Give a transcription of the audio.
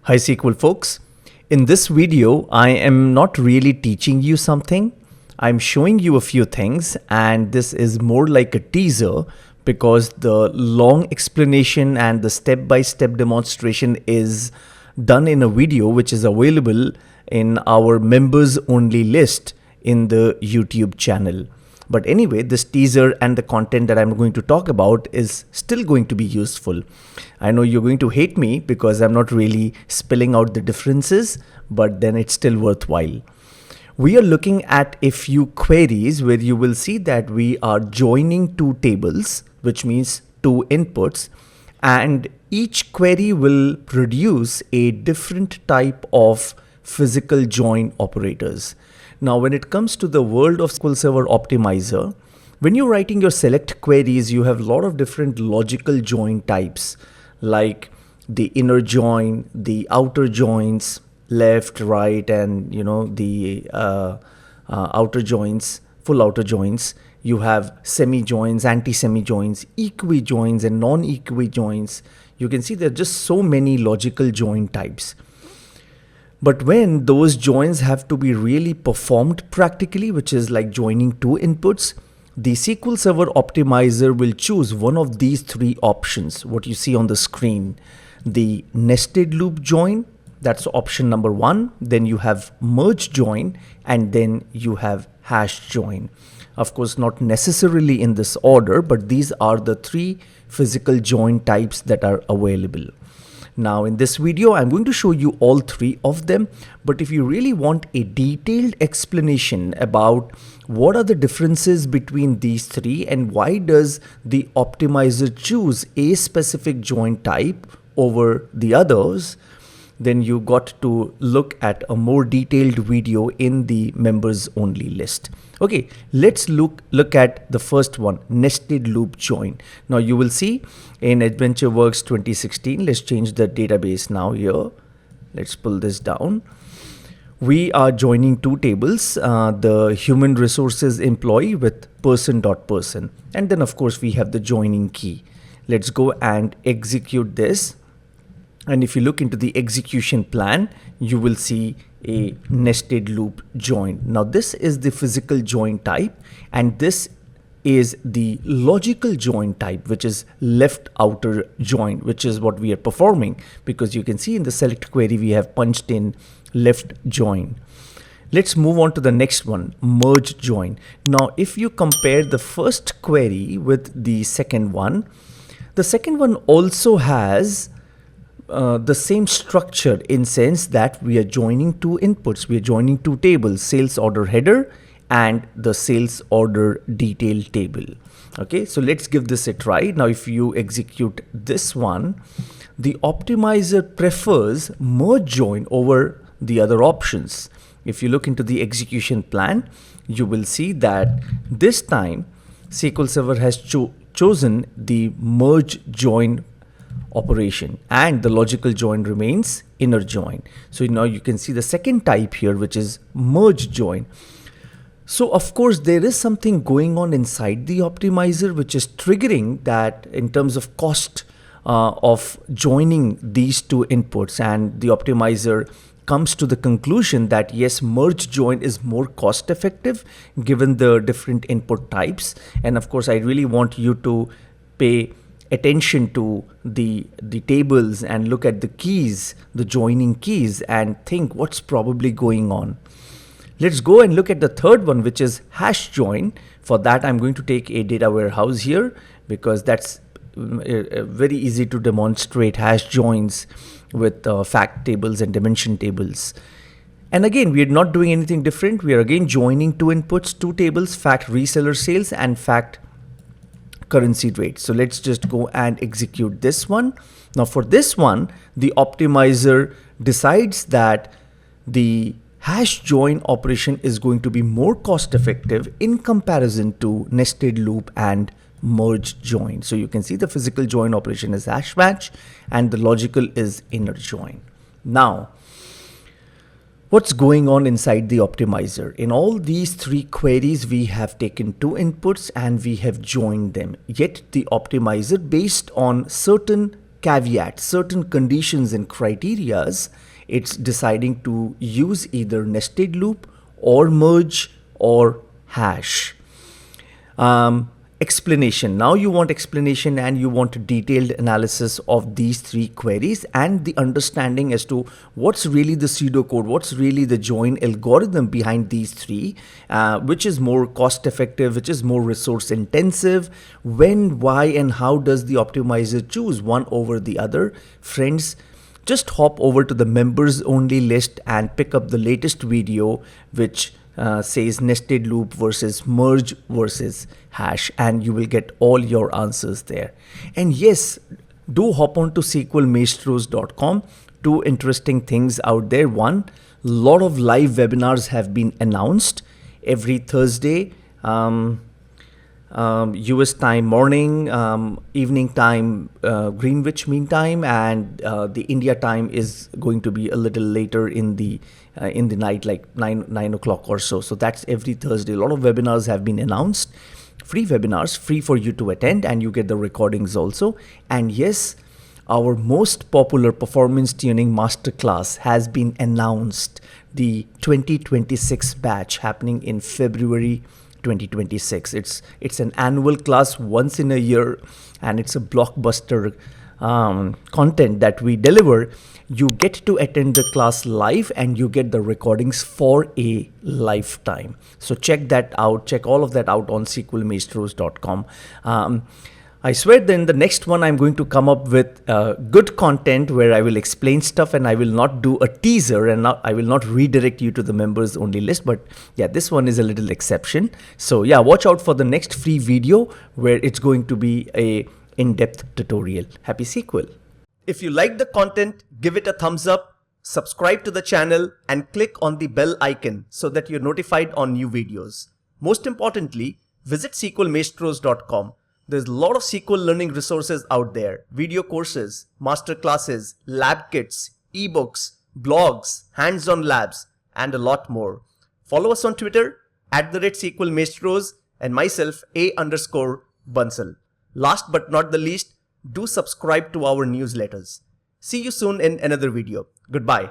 Hi SQL folks. In this video, I am not really teaching you something. I'm showing you a few things, and this is more like a teaser because the long explanation and the step-by-step demonstration is done in a video which is available in our members only list in the YouTube channel. But anyway, this teaser and the content that I'm going to talk about is still going to be useful. I know you're going to hate me because I'm not really spelling out the differences, but then it's still worthwhile. We are looking at a few queries where you will see that we are joining two tables, which means two inputs, and each query will produce a different type of physical join operators. Now, when it comes to the world of SQL Server Optimizer, when you're writing your select queries, you have a lot of different logical join types, like the inner join, the outer joins, left, right, and the outer joins, full outer joins. You have semi-joins, anti-semi-joins, equi-joins, and non-equi-joins. You can see there are just so many logical join types. But when those joins have to be really performed practically, which is like joining two inputs, the SQL Server Optimizer will choose one of these three options, what you see on the screen. The nested loop join, that's option number one. Then you have merge join, and then you have hash join. Of course, not necessarily in this order, but these are the three physical join types that are available. Now in this video, I'm going to show you all three of them, but if you really want a detailed explanation about what are the differences between these three and why does the optimizer choose a specific join type over the others, then you got to look at a more detailed video in the members only list. Okay, let's look at the first one, nested loop join. Now you will see in AdventureWorks 2016, let's change the database now here. Let's pull this down. We are joining two tables, the human resources employee with person.person. And then of course we have the joining key. Let's go and execute this. And if you look into the execution plan, you will see a nested loop join. Now this is the physical join type, and this is the logical join type, which is left outer join, which is what we are performing, because you can see in the select query we have punched in left join. Let's move on to the next one, merge join. Now if you compare the first query with the second one, the second one also has the same structure in sense that we are joining two inputs. We are joining two tables, sales order header and the sales order detail table. Okay, so let's give this a try. Now if you execute this one, the optimizer prefers merge join over the other options. If you look into the execution plan, you will see that this time SQL Server has chosen the merge join operation, and the logical join remains inner join. So now you can see the second type here, which is merge join. So of course there is something going on inside the optimizer which is triggering that in terms of cost of joining these two inputs, and the optimizer comes to the conclusion that yes, merge join is more cost effective given the different input types. And of course I really want you to pay attention to the tables and look at the keys, the joining keys, and think what's probably going on. Let's go and look at the third one, which is hash join. For that I'm going to take a data warehouse here because that's very easy to demonstrate hash joins with fact tables and dimension tables. And again, we are not doing anything different. We are again joining two inputs, two tables, fact reseller sales and fact currency rate. So let's just go and execute this one. Now for this one, the optimizer decides that the hash join operation is going to be more cost effective in comparison to nested loop and merge join. So you can see the physical join operation is hash match and the logical is inner join. Now what's going on inside the optimizer? In all these three queries, we have taken two inputs and we have joined them. Yet the optimizer, based on certain caveat, certain conditions and criterias, it's deciding to use either nested loop or merge or hash. Explanation. Now you want explanation and you want a detailed analysis of these three queries and the understanding as to what's really the pseudocode, what's really the join algorithm behind these three, which is more cost effective, which is more resource intensive, when, why, and how does the optimizer choose one over the other. Friends, just hop over to the members only list and pick up the latest video which says nested loop versus merge versus hash, and you will get all your answers there. And yes, do hop on to SQLmaestros.com. Two interesting things out there. One, lot of live webinars have been announced every Thursday. US time morning, evening time, Greenwich Mean Time, and the India time is going to be a little later in the night, like 9 o'clock or so. So that's every Thursday. A lot of webinars have been announced. Free webinars, free for you to attend, and you get the recordings also. And yes, our most popular performance tuning masterclass has been announced. The 2026 batch happening in February 2026. It's an annual class once in a year, and it's a blockbuster content that we deliver. You get to attend the class live and you get the recordings for a lifetime. So check that out. Check all of that out on SQLmaestros.com. I swear then the next one I'm going to come up with good content where I will explain stuff and I will not do a teaser and I will not redirect you to the members only list. But yeah, this one is a little exception. So yeah, watch out for the next free video where it's going to be a in-depth tutorial. Happy SQL. If you like the content, give it a thumbs up, subscribe to the channel and click on the bell icon so that you're notified on new videos. Most importantly, visit SQLmaestros.com. There's a lot of SQL learning resources out there. Video courses, master classes, lab kits, ebooks, blogs, hands-on labs, and a lot more. Follow us on Twitter @SQLmaestros and myself _Bansal. Last but not the least, do subscribe to our newsletters. See you soon in another video. Goodbye.